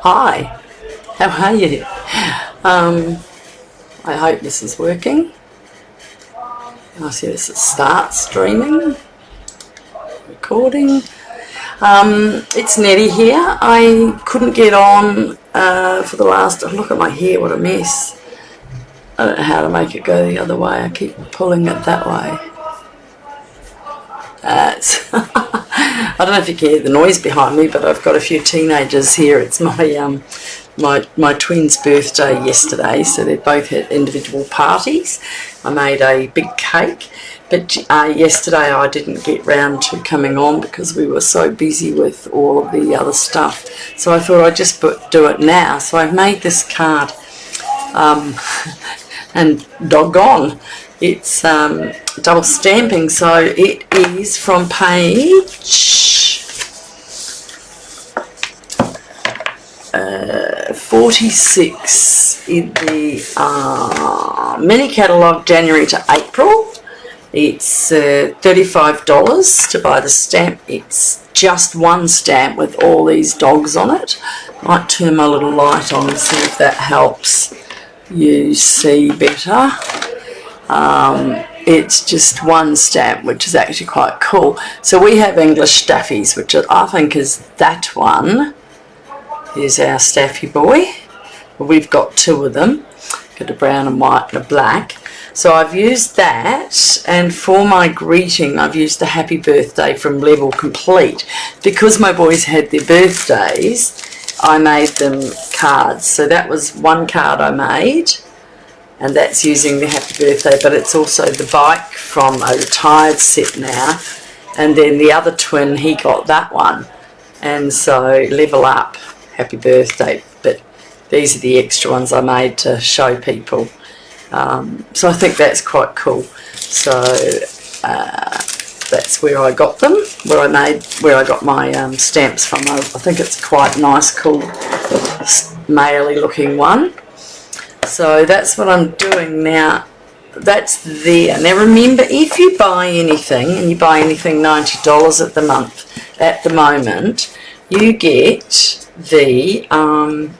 Hi, how are you? I hope this is working. I see this start streaming, recording. It's Nette here. I couldn't get on for the last, look at my hair, what a mess. I don't know how to make it go the other way. I keep pulling it that way. I don't know if you can hear the noise behind me, but I've got a few teenagers here. It's my twins' birthday yesterday, so they both had individual parties. I made a big cake, but yesterday I didn't get round to coming on because we were so busy with all of the other stuff. So I thought I'd just do it now. So I've made this card, and doggone, it's double stamping, so it is from page 46 in the mini catalogue, January to April. It's $35 to buy the stamp. It's just one stamp with all these dogs on it. Might turn my little light on and see if that helps you see better. It's just one stamp, which is actually quite cool. So we have English staffies, which I think is that one. Here's our staffy boy. We've got two of them. Got a brown and white and a black. So I've used that, and for my greeting I've used the happy birthday from Level Complete. Because my boys had their birthdays, I made them cards. So that was one card I made, and that's using the happy birthday, but it's also the bike from a retired set now, and then the other twin, he got that one, and so Level Up, happy birthday. But these are the extra ones I made to show people. So I think that's quite cool. So that's where I got them, where I got my stamps from. I think it's quite nice, cool, maily looking one. So that's what I'm doing now. That's there. Now remember, if you buy anything, and you buy anything $90 at the moment, you get the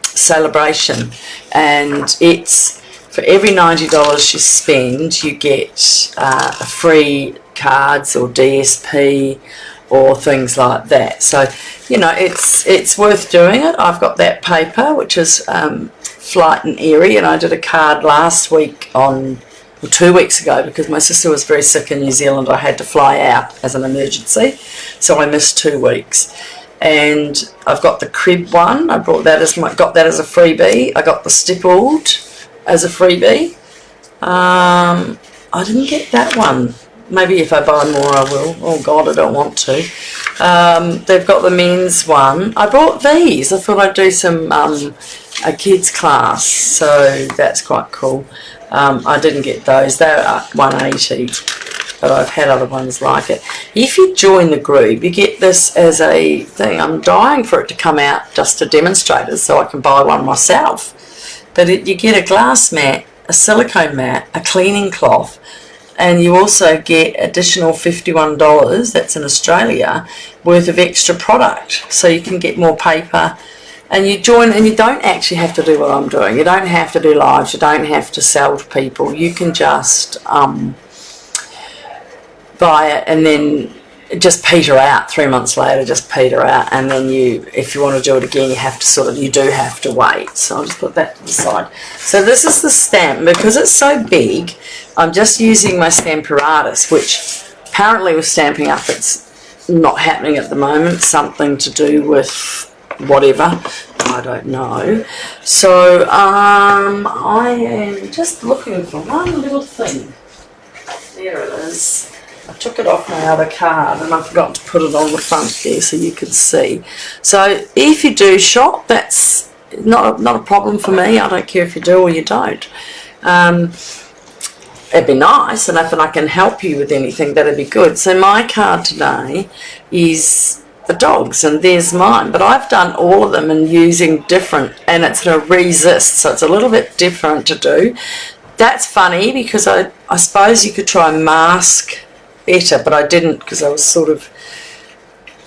celebration, and it's for every $90 you spend, you get a free cards or DSP or things like that. So you know, it's worth doing it. I've got that paper, which is Flight and Airy, and I did a card last week or 2 weeks ago, because my sister was very sick in New Zealand. I had to fly out as an emergency, so I missed 2 weeks. And I've got the crib one. I got that as a freebie. I got the stippled as a freebie. I didn't get that one. Maybe if I buy more I will. Oh God, I don't want to. They've got the men's one. I bought these. I thought I'd do some a kids class, so that's quite cool. I didn't get those. They're $180, but I've had other ones like it. If you join the group, you get this as a thing. I'm dying for it to come out just to demonstrators so I can buy one myself. But you get a glass mat, a silicone mat, a cleaning cloth, and you also get additional $51, that's in Australia, worth of extra product. So you can get more paper, and you join, and you don't actually have to do what I'm doing. You don't have to do lives, you don't have to sell to people. You can just buy it and then just peter out 3 months later, just peter out, and then if you want to do it again, you do have to wait. So I'll just put that to the side. So this is the stamp. Because it's so big, I'm just using my Stamparatus, which apparently with Stampin' Up it's not happening at the moment, something to do with whatever, I don't know. So I am just looking for one little thing. There it is. I took it off my other card and I forgot to put it on the front there so you can see. So if you do shop, that's not a problem for me. I don't care if you do or you don't. It'd be nice, and if I can help you with anything, that'd be good. So my card today is the dogs, and there's mine. But I've done all of them and using different, and it's a resist, so it's a little bit different to do. that's funny because I suppose you could try and mask better, but I didn't because I was sort of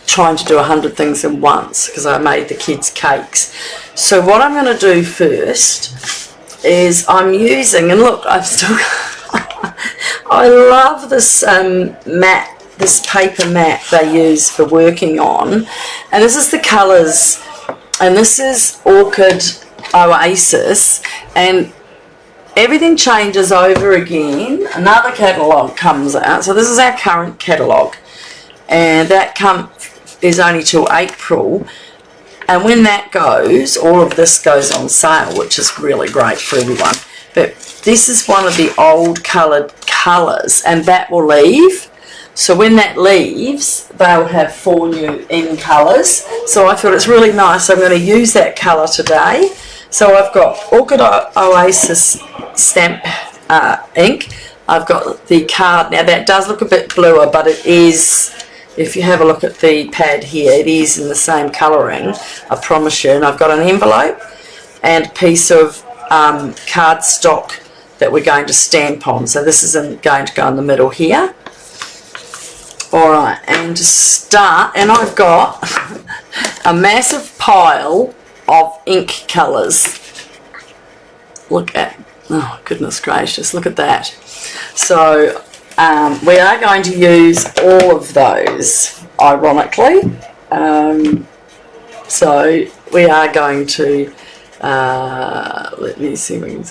trying to do 100 things at once because I made the kids cakes. So what I'm going to do first is I'm using, and look, I've still I love this mat, this paper mat they use for working on, and this is the colours, and this is Orchid Oasis, and everything changes over again. Another catalogue comes out, so this is our current catalogue, and that is only till April, and when that goes, all of this goes on sale, which is really great for everyone. But this is one of the old coloured colours, and that will leave. So when that leaves, they'll have 4 new in colours. So I thought it's really nice. I'm going to use that colour today. So I've got Orchid Oasis stamp ink. I've got the card. Now that does look a bit bluer, but it is, if you have a look at the pad here, it is in the same colouring, I promise you. And I've got an envelope and a piece of cardstock that we're going to stamp on. So this isn't going to go in the middle here. Alright, and to start, and I've got a massive pile of ink colours. Look at, oh goodness gracious, look at that. So we are going to use all of those, ironically. So we are going to, let me see,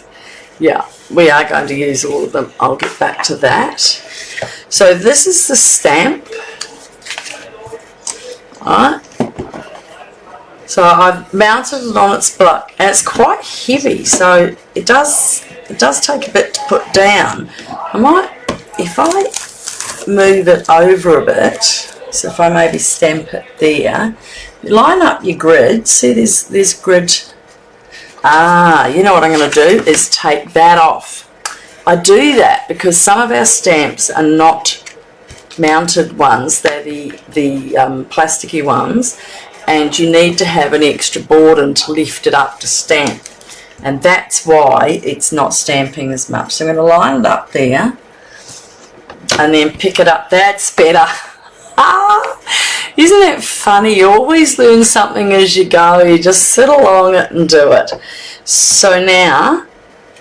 yeah, we are going to use all of them. I'll get back to that. So this is the stamp. Alright. So I've mounted it on its block, and it's quite heavy, so it does take a bit to put down. I might, if I move it over a bit, so if I maybe stamp it there, line up your grid. See, there's grid. You know what I'm going to do is take that off. I do that because some of our stamps are not mounted ones, they're the plasticky ones, and you need to have an extra board and to lift it up to stamp, and that's why it's not stamping as much. So I'm going to line it up there and then pick it up. That's better. Isn't it funny? You always learn something as you go. You just sit along it and do it. So now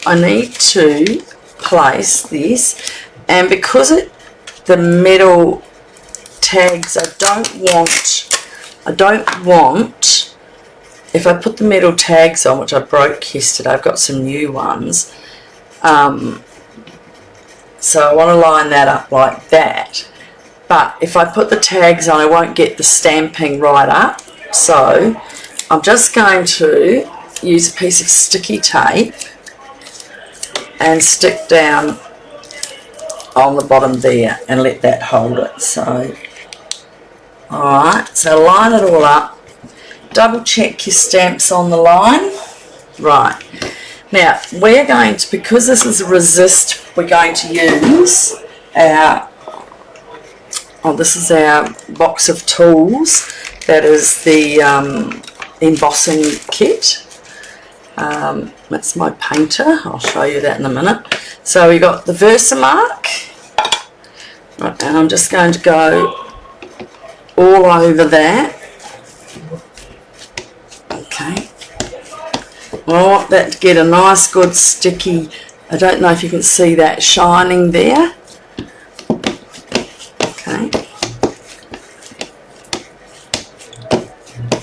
I need to place this, and because the metal tags, I don't want, if I put the metal tags on, which I broke yesterday, I've got some new ones, so I want to line that up like that. But if I put the tags on, I won't get the stamping right up. So I'm just going to use a piece of sticky tape and stick down on the bottom there and let that hold it. So, alright, so line it all up. Double check your stamps on the line. Right. Now, we're going to, because this is a resist, we're going to use our, this is our box of tools. That is the embossing kit. That's my painter. I'll show you that in a minute. So we got the Versamark. Right, and I'm just going to go all over that. Okay. I want that to get a nice good sticky, I don't know if you can see that shining there. Okay.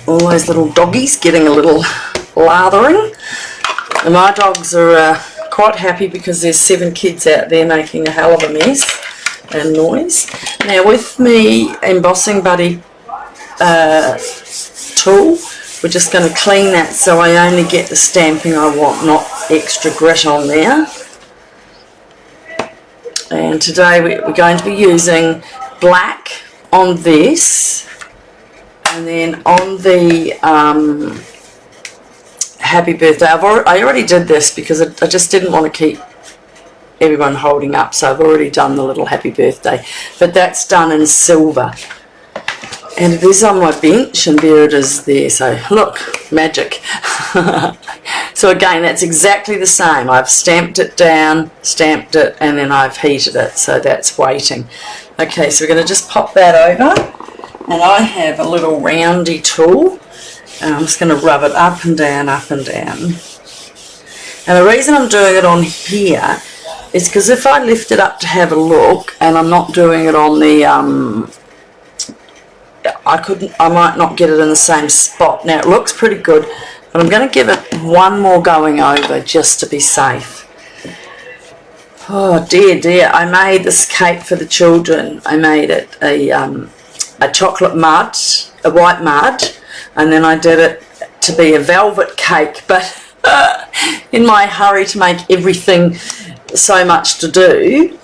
All those little doggies getting a little lathering. And my dogs are quite happy because there's 7 kids out there making a hell of a mess and noise. Now with me embossing buddy tool, we're just going to clean that so I only get the stamping I want, not extra grit on there. And today we're going to be using black on this, and then on the happy birthday, I already did this because I just didn't want to keep everyone holding up, so I've already done the little happy birthday, but that's done in silver. And it is on my bench, and there it is there. So look, magic. So again, that's exactly the same. I've stamped it down, stamped it, and then I've heated it, so that's waiting. Okay, so we're going to just pop that over, and I have a little roundy tool, and I'm just going to rub it up and down, up and down. And the reason I'm doing it on here is because if I lift it up to have a look, and I'm not doing it on the, I might not get it in the same spot. Now it looks pretty good, but I'm going to give it one more going over just to be safe. Oh dear, dear, I made this cake for the children. I made it a chocolate mud, a white mud, and then I did it to be a velvet cake, but in my hurry to make everything so much to do,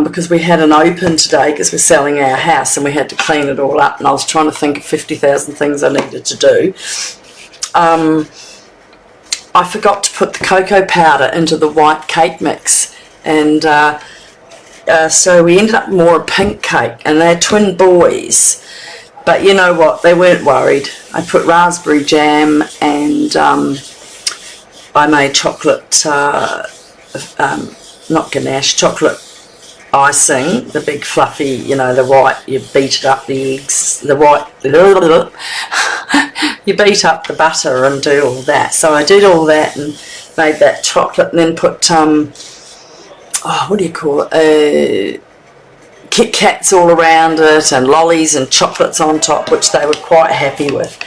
because we had an open today because we're selling our house and we had to clean it all up, and I was trying to think of 50,000 things I needed to do. I forgot to put the cocoa powder into the white cake mix, and so we ended up more a pink cake, and they're twin boys, but you know what, they weren't worried. I put raspberry jam, and I made chocolate, not ganache, chocolate icing, the big fluffy, you know, the white, you beat it up, the eggs, the white, you beat up the butter and do all that. So I did all that and made that chocolate, and then put, what do you call it, Kit Kats all around it, and lollies and chocolates on top, which they were quite happy with.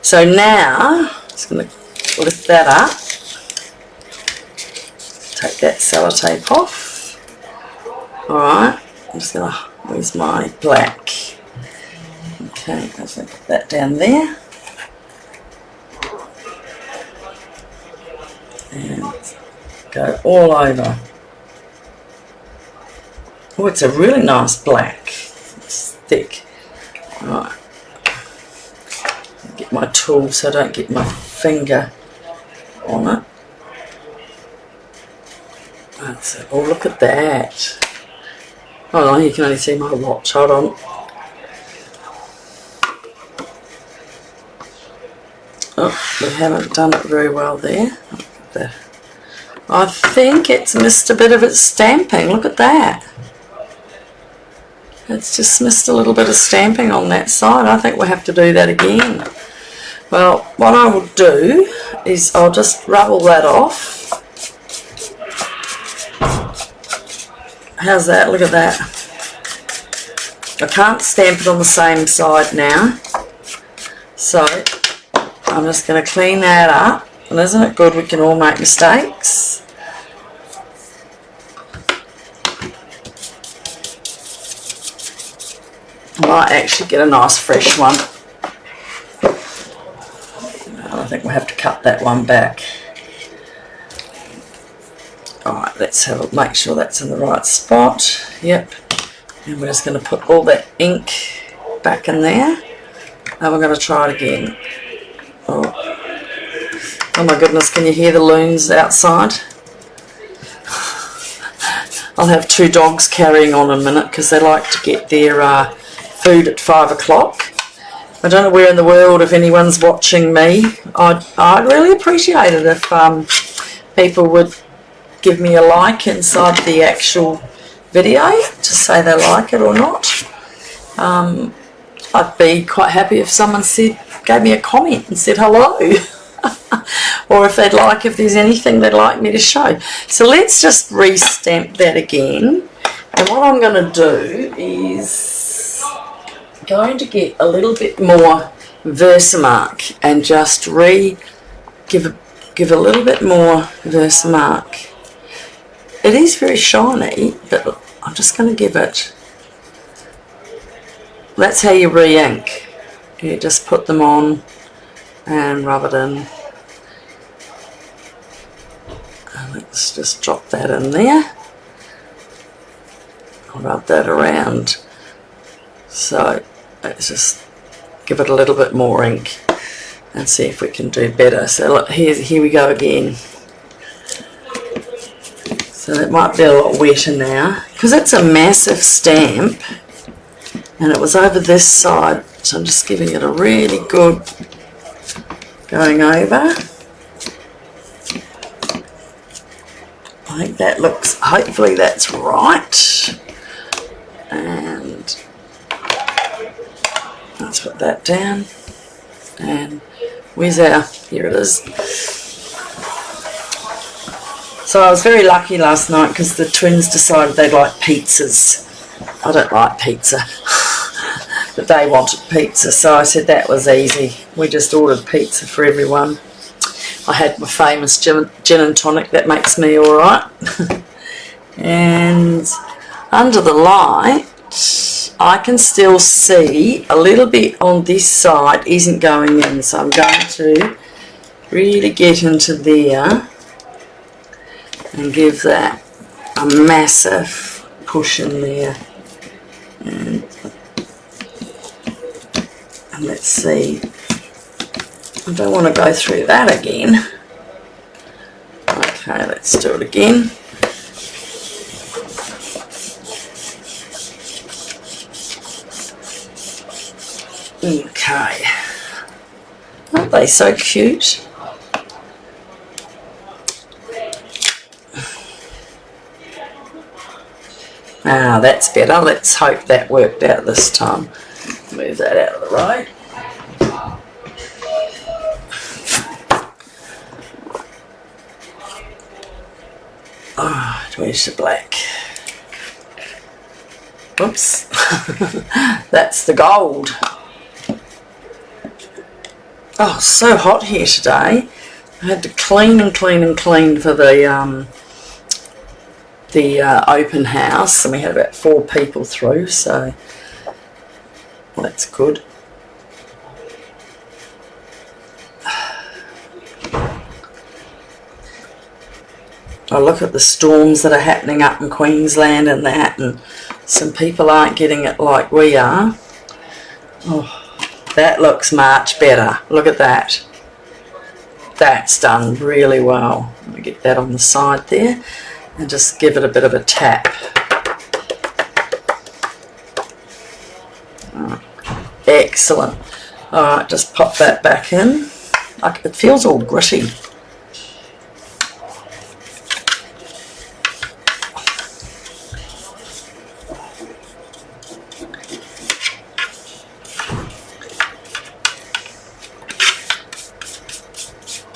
So now, I'm just going to lift that up, take that sellotape off. Alright, I'm just going to, where's my black? Okay, I'm just going to put that down there. And go all over. Oh, it's a really nice black. It's thick. Alright. Get my tool so I don't get my finger on it. That's it. Oh, look at that. Hold on, you can only see my watch. Hold on. Oh, we haven't done it very well there. I think it's missed a bit of its stamping. Look at that. It's just missed a little bit of stamping on that side. I think we'll have to do that again. Well, what I will do is I'll just rub all that off. How's that? Look at that. I can't stamp it on the same side now. So I'm just going to clean that up. And isn't it good we can all make mistakes? I might actually get a nice fresh one. I think we'll have to cut that one back. Alright, let's have a, make sure that's in the right spot. Yep. And we're just going to put all that ink back in there. And we're going to try it again. Oh my goodness, can you hear the loons outside? I'll have 2 dogs carrying on in a minute because they like to get their food at 5 o'clock. I don't know where in the world, if anyone's watching me, I'd really appreciate it if people would give me a like inside the actual video to say they like it or not. I'd be quite happy if someone gave me a comment and said hello. Or if they'd like, if there's anything they'd like me to show. So let's just re-stamp that again. And what I'm going to do is going to get a little bit more Versamark and just give a little bit more Versamark. It is very shiny, but I'm just going to give it. That's how you re-ink. You just put them on and rub it in. And let's just drop that in there. I'll rub that around. So let's just give it a little bit more ink and see if we can do better. So look, here we go again. So it might be a lot wetter now because it's a massive stamp and it was over this side, so I'm just giving it a really good going over. I think that looks, hopefully that's right. And let's put that down. And where's our, here it is. So I was very lucky last night because the twins decided they'd like pizzas. I don't like pizza, but they wanted pizza, so I said that was easy. We just ordered pizza for everyone. I had my famous gin and tonic, that makes me alright. And under the light, I can still see a little bit on this side isn't going in, so I'm going to really get into there and give that a massive push in there. And let's see, I don't want to go through that again. Okay, let's do it again. Okay, aren't they so cute? Ah, that's better. Let's hope that worked out this time. Move that out of the road. Oh, where's the black? Oops. That's the gold. Oh, so hot here today. I had to clean and clean and clean for the open house, and we had about 4 people through, so that's good. I look at the storms that are happening up in Queensland and that, and some people aren't getting it like we are. Oh, that looks much better. Look at that. That's done really well. Let me get that on the side there and just give it a bit of a tap. Oh, excellent. Alright, just pop that back in. It feels all gritty.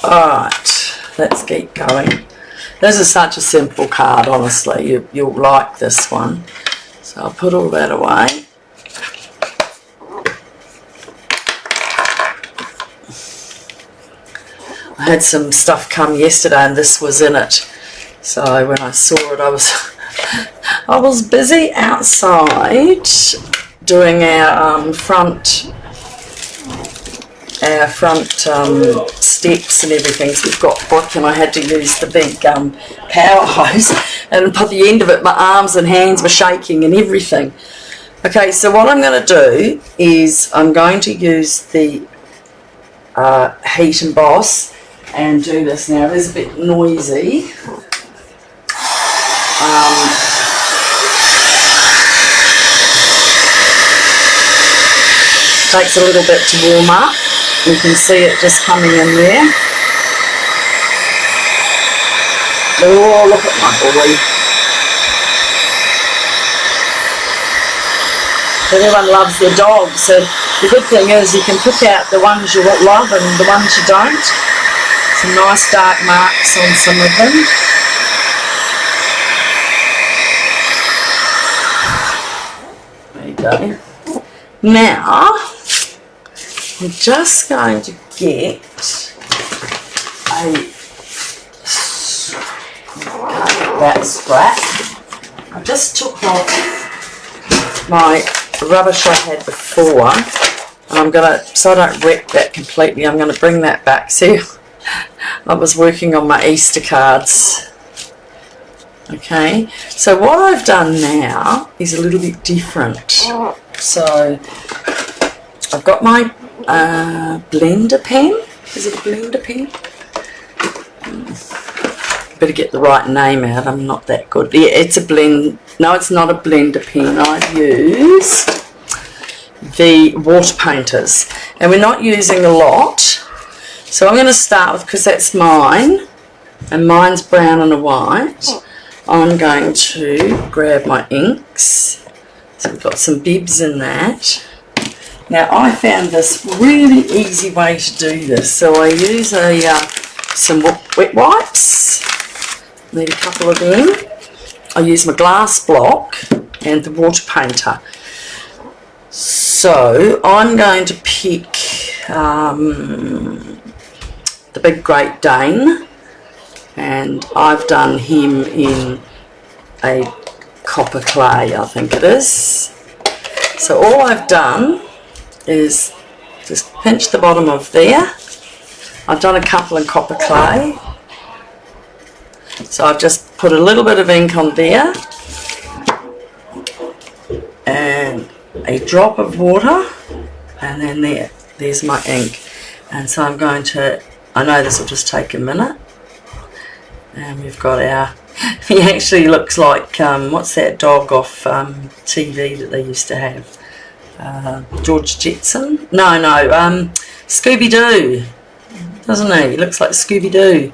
Alright, let's keep going. This is such a simple card, honestly. You'll like this one. So I'll put all that away. I had some stuff come yesterday and this was in it. So when I saw it, I was busy outside doing our front steps and everything. So we've got brick and I had to use the big power hose, and by the end of it my arms and hands were shaking and everything. Okay, so what I'm going to do is I'm going to use the heat emboss and do this. Now it is a bit noisy. Takes a little bit to warm up. You can see it just coming in there. Oh, look at my boy. Everyone loves their dog, so the good thing is you can pick out the ones you love and the ones you don't. Some nice dark marks on some of them. There you go. Now, we're just going to get that scrap. I just took off my rubbish I had before, and I'm going to, so I don't wreck that completely, I'm going to bring that back. See, I was working on my Easter cards. Okay, so what I've done now is a little bit different. So I've got my blender pen. Is it a blender pen? Better get the right name out. I'm not that good. Yeah, it's a blend. No, it's not a blender pen. I've used the water painters, and we're not using a lot. So I'm going to start with, because that's mine, and mine's brown and a white. I'm going to grab my inks. So we've got some bibs in that. Now I found this really easy way to do this. So I use some wet wipes. Need a couple of them. I use my glass block and the water painter. So I'm going to pick the big Great Dane, and I've done him in a copper clay, I think it is. So all I've done is just pinch the bottom of there. I've done a couple in copper clay. So I've just put a little bit of ink on there and a drop of water, and then there's my ink. And so I'm going to, I know this will just take a minute, and we've got our, he actually looks like, what's that dog off TV that they used to have? George Jetson? No, Scooby-Doo, doesn't he? He looks like Scooby-Doo.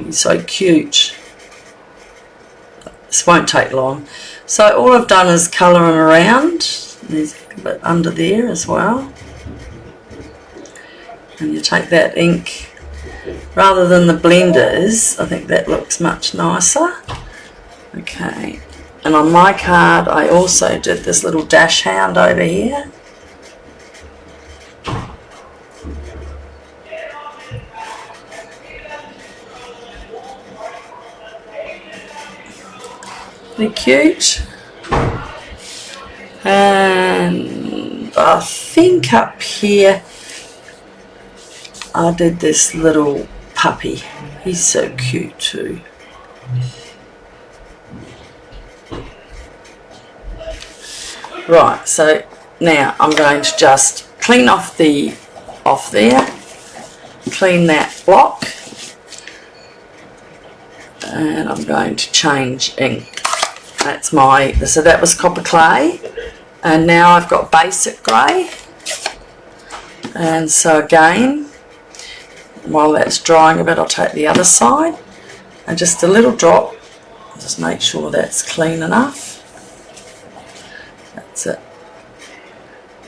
He's so cute. This won't take long. So all I've done is colour him around. There's a bit under there as well. And you take that ink, rather than the blenders, I think that looks much nicer. Okay. And on my card I also did this little dash hound over here. Pretty cute. And I think up here I did this little puppy. He's so cute too. Right, so now I'm going to just clean off there, clean that block, and I'm going to change ink. That's so that was copper clay, and now I've got basic grey. And so again, while that's drying a bit, I'll take the other side and just a little drop, just make sure that's clean enough. That's it.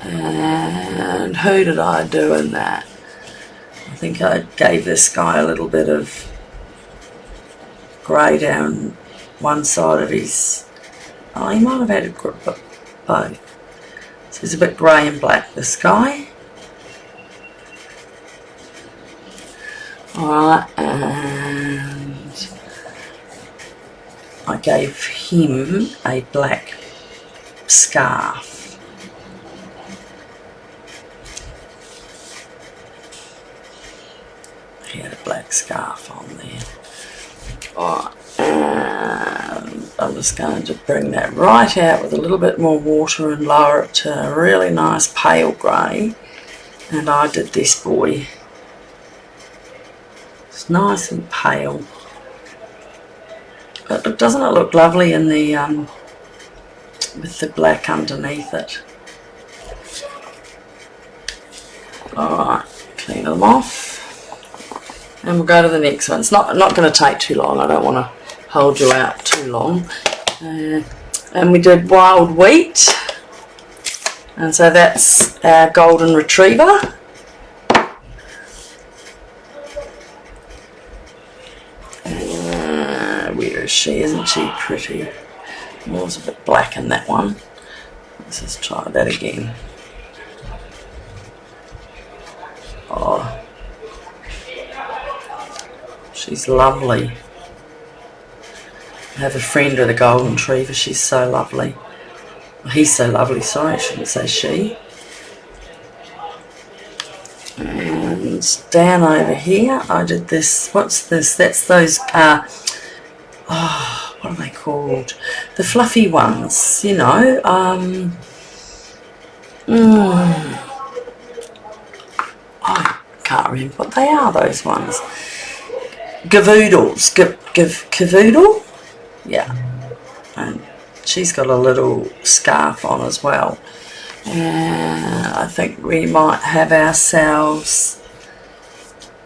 And who did I do in that? I think I gave this guy a little bit of grey down one side of his, oh, he might have had a grip of both. So he's a bit grey and black, this guy. Alright, and I gave him a black scarf. He had a black scarf on there. Alright, and I'm just going to bring that right out with a little bit more water and lower it to a really nice pale grey. And I did this boy. It's nice and pale. But doesn't it look lovely in the with the black underneath it? Alright, clean them off. And we'll go to the next one. It's not going to take too long. I don't want to hold you out too long. And we did wild wheat. And so that's our golden retriever. Where is she? Isn't she pretty? There's a bit black in that one. Let's just try that again. Oh, she's lovely. I have a friend with a golden retriever. She's so lovely. He's so lovely, sorry, I shouldn't say she. And down over here I did this, what's this? That's those, oh, what are they called? The fluffy ones, you know. I can't remember what they are, those ones. Gavoodles, Cavoodle? Yeah. And she's got a little scarf on as well. And I think we might have ourselves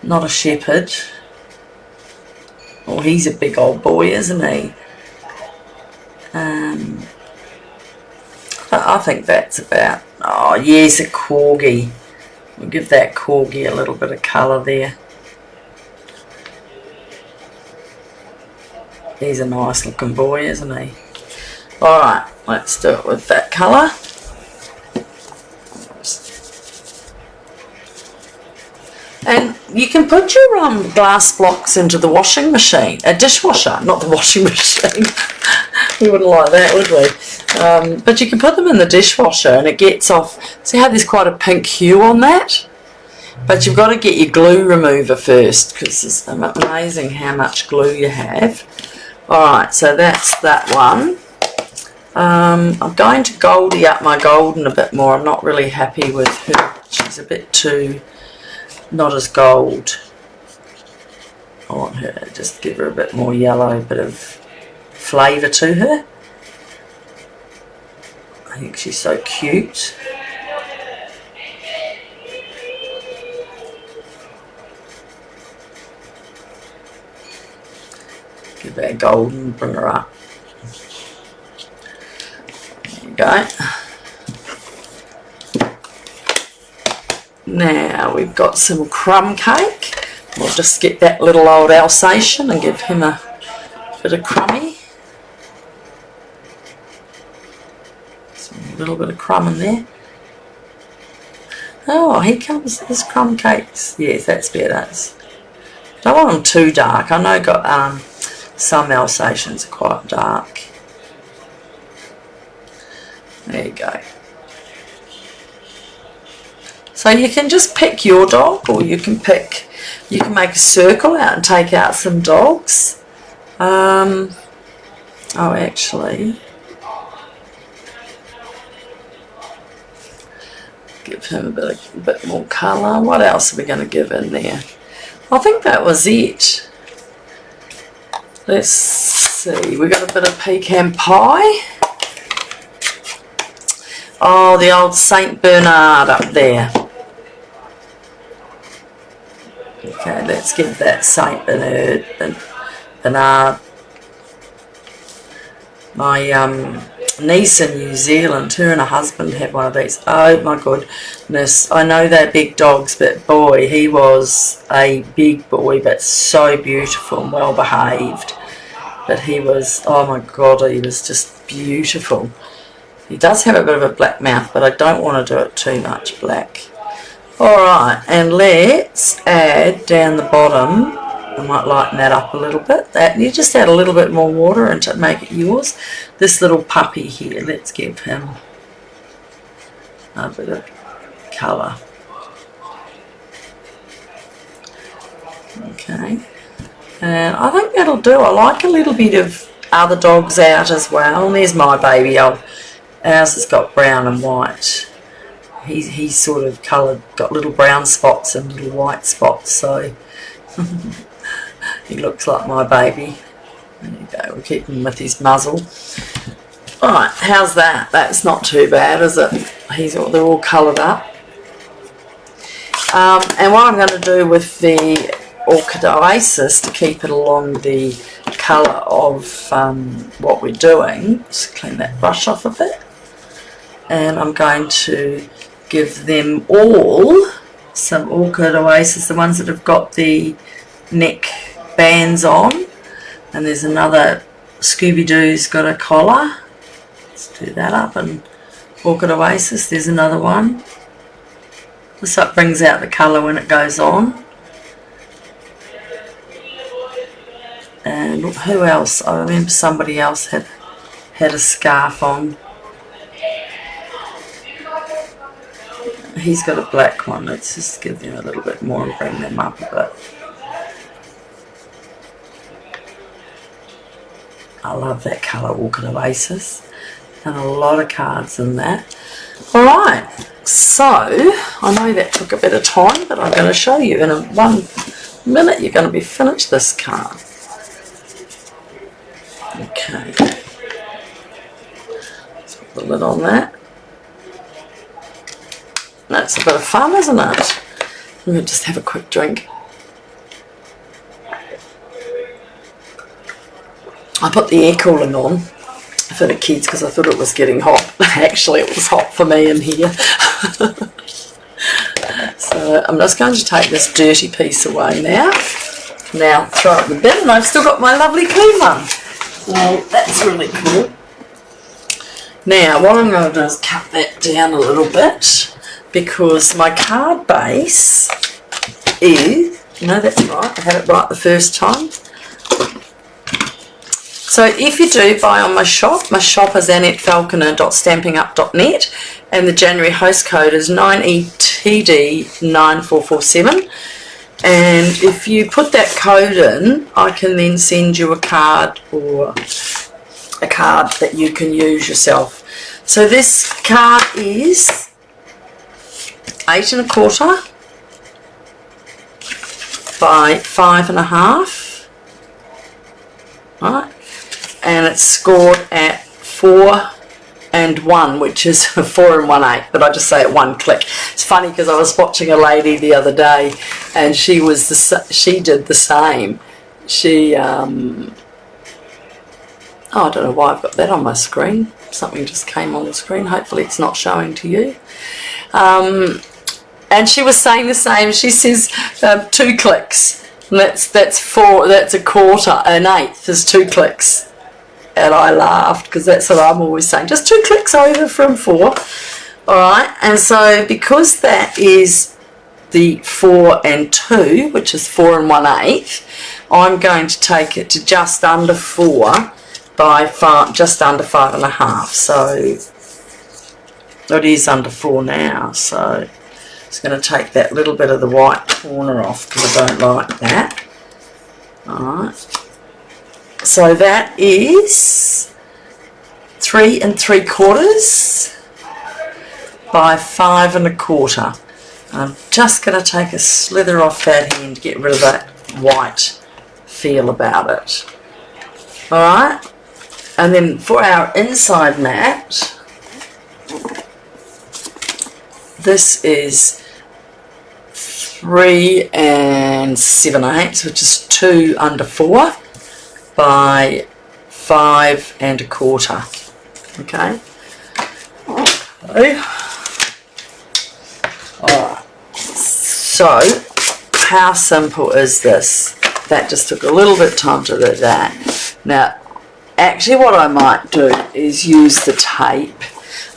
not a shepherd. Or Well, he's a big old boy, isn't he? I think that's about... Oh, yes, a corgi. We'll give that corgi a little bit of colour there. He's a nice looking boy, isn't he? Alright, let's do it with that colour. And you can put your glass blocks into the washing machine, a dishwasher, not the washing machine. We wouldn't like that, would we? But you can put them in the dishwasher and it gets off. See how there's quite a pink hue on that? But you've got to get your glue remover first because it's amazing how much glue you have. Alright, so that's that one. I'm going to Goldie up my golden a bit more. I'm not really happy with her. She's a bit too... not as gold. I want her to just give her a bit more yellow, bit of flavour to her. I think she's so cute. Give her a golden, bring her up. There you go. Now we've got some crumb cake. We'll just get that little old Alsatian and give him a bit of crummy. A little bit of crumb in there. Oh, here comes this crumb cakes. Yes, that's better. Don't want them too dark. I know got some Alsatians are quite dark. There you go. So you can just pick your dog, or you can make a circle out and take out some dogs. Oh, actually, give him a bit more colour. What else are we going to give in there? I think that was it. Let's see. We got a bit of pecan pie. Oh, the old Saint Bernard up there. Okay, let's give that Saint Bernard. My niece in New Zealand, her and her husband had one of these. Oh my goodness, I know they're big dogs, but boy, he was a big boy, but so beautiful and well behaved. But he was, oh my god, he was just beautiful. He does have a bit of a black mouth, but I don't want to do it too much black. Alright, and let's add down the bottom, I might lighten that up a little bit. You just add a little bit more water and to make it yours. This little puppy here, let's give him a bit of colour. Okay, and I think that'll do. I like a little bit of other dogs out as well. And there's my baby. Ours has got brown and white. He's sort of coloured, got little brown spots and little white spots, so he looks like my baby. There you go, we'll keep him with his muzzle. Alright, how's that? That's not too bad, is it? They're all coloured up. And what I'm going to do with the Orchid Oasis to keep it along the colour of what we're doing, just clean that brush off a bit. And I'm going to give them all some Orchid Oasis, the ones that have got the neck bands on. And there's another Scooby-Doo's got a collar. Let's do that up. And Orchid Oasis, there's another one. This up brings out the colour when it goes on. And who else? I remember somebody else had a scarf on. He's got a black one. Let's just give them a little bit more and bring them up a bit. I love that colour, Orchid Oasis. And a lot of cards in that. Alright, so I know that took a bit of time, but I'm going to show you in 1 minute you're going to be finished this card. Okay. Let's put the lid on that. That's a bit of fun, isn't it? I'm going to just have a quick drink. I put the air cooling on for the kids because I thought it was getting hot. Actually, it was hot for me in here. So I'm just going to take this dirty piece away now. Now throw it in the bin, and I've still got my lovely clean one. So that's really cool. Now what I'm going to do is cut that down a little bit, because my card base is, no, that's right, I had it right the first time. So if you do buy on my shop is annettefalconer.stampingup.net, and the January host code is 9ETD9447. And if you put that code in, I can then send you a card, or a card that you can use yourself. So this card is 8 1/4 by 5 1/2, right? And it's scored at 4 and 1, which is 4 1/8, but I just say it one click. It's funny because I was watching a lady the other day, and she did the same. She oh, I don't know why I've got that on my screen. Something just came on the screen. Hopefully it's not showing to you. And she was saying the same. She says 2 clicks. And that's 4. That's 1/4. An 1/8 is 2 clicks. And I laughed because that's what I'm always saying. Just 2 clicks over from 4. Alright, and so because that is the 4 and 2, which is 4 1/8, I'm going to take it to just under 4 by 5, just under 5 1/2. So it is under 4 now. So it's going to take that little bit of the white corner off because I don't like that. Alright. So that is 3 3/4 by 5 1/4. I'm just going to take a slither off that end to get rid of that white feel about it. Alright, and then for our inside mat, this is 3 7/8, which is 2 under 4 by 5 1/4. Okay. Alright. So how simple is this? That just took a little bit of time to do that. Now, actually what I might do is use the tape.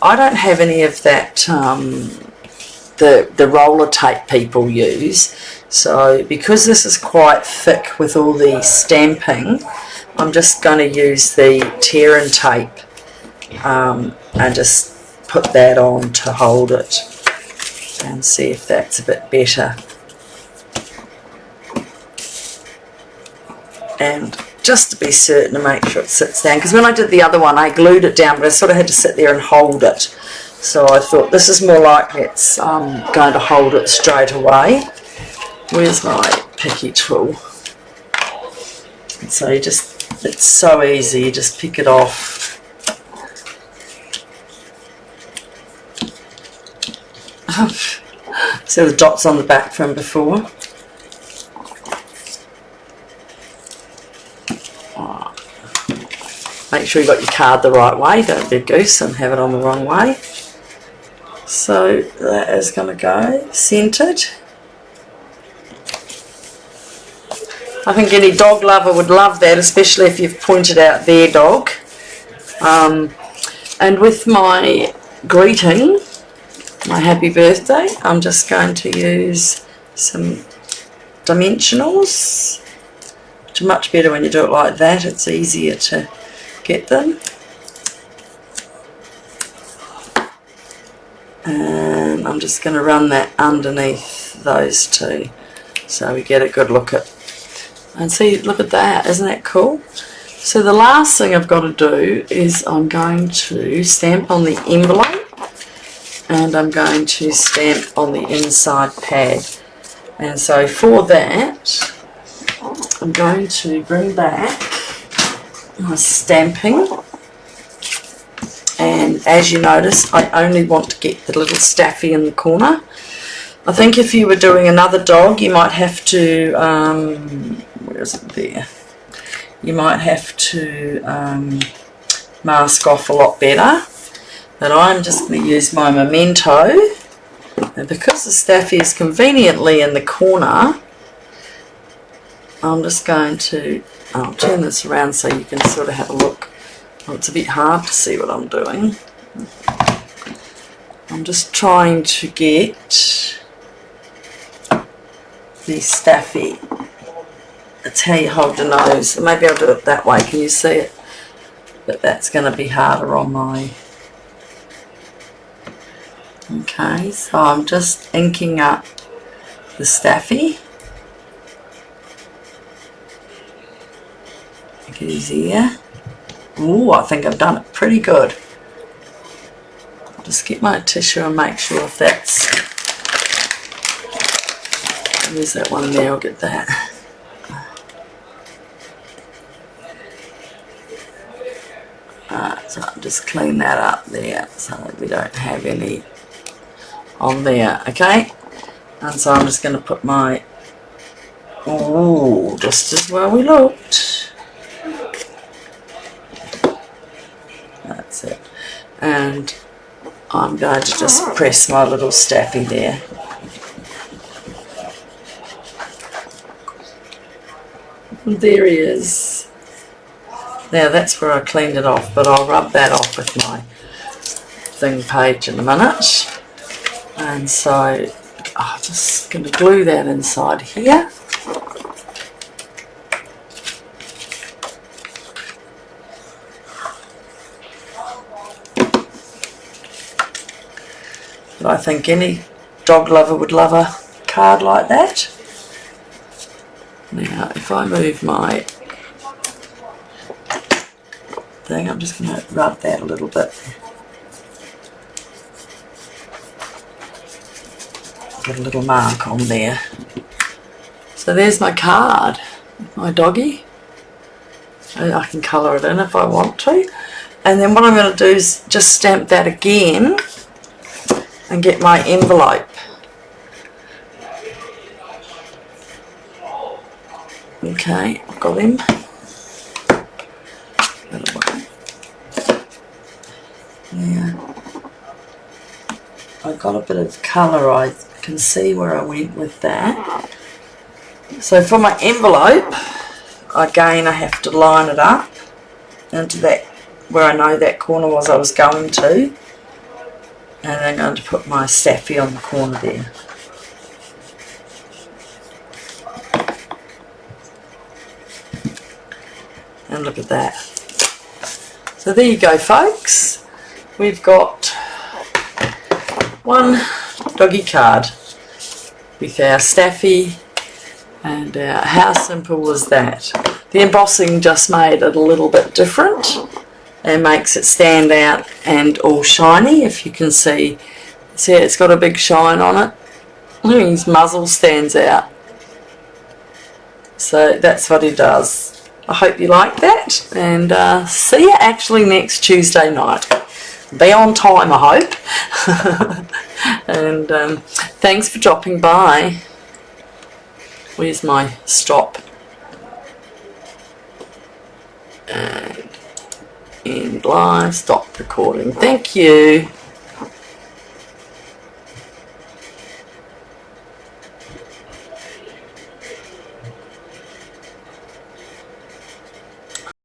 I don't have any of that the roller tape people use. So because this is quite thick with all the stamping, I'm just going to use the tear-in tape and just put that on to hold it, and see if that's a bit better. And just to be certain to make sure it sits down, because when I did the other one I glued it down, but I sort of had to sit there and hold it. So I thought this is more likely it's going to hold it straight away. Where's my picky tool? And so you just, it's so easy, you just pick it off. See the dots on the back from before? Make sure you got your card the right way, don't be a goose and have it on the wrong way. So that is going to go centered. I think any dog lover would love that, especially if you've pointed out their dog. And with my greeting, my happy birthday, I'm just going to use some dimensionals, which are much better when you do it like that. It's easier to get them. And I'm just going to run that underneath those two so we get a good look at. And see, look at that, isn't that cool? So the last thing I've got to do is I'm going to stamp on the envelope, and I'm going to stamp on the inside pad. And so for that, I'm going to bring back my stamping, and as you notice, I only want to get the little staffy in the corner. I think if you were doing another dog, you might have to, where is it there? you might have to mask off a lot better. But I'm just going to use my Memento, and because the staffy is conveniently in the corner, I'm just going to, I'll turn this around so you can sort of have a look. Oh, it's a bit hard to see what I'm doing. I'm just trying to get the staffy. That's how you hold your nose. Maybe I'll do it that way. Can you see it? But that's going to be harder on my... Okay, so I'm just inking up the staffy. Look at his ear. Ooh, I think I've done it pretty good. I'll just get my tissue and make sure if that's... There's that one there, I'll get that. So I'll just clean that up there so that we don't have any on there, okay? And so I'm just going to put my... Oh, just as well we looked. That's it. And I'm going to just press my little staffy there. And there he is. Now that's where I cleaned it off, but I'll rub that off with my thing page in a minute. And so I'm just going to glue that inside here. But I think any dog lover would love a card like that. Now if I move my thing, I'm just going to rub that a little bit. Got a little mark on there. So there's my card, my doggy. I can colour it in if I want to. And then what I'm going to do is just stamp that again and get my envelope. Okay, I've got him. Yeah, I got a bit of colour. I can see where I went with that. So for my envelope, again I have to line it up into that where I know that corner was I was going to, and I'm going to put my staffy on the corner there. And look at that. So there you go, folks. We've got one doggy card with our staffy, and how simple was that? The embossing just made it a little bit different and makes it stand out and all shiny. If you can see it's got a big shine on it. His muzzle stands out. So that's what he does. I hope you like that, and see you actually next Tuesday night. Be on time, I hope. And thanks for dropping by. Where's my stop? And end live, stop recording. Thank you.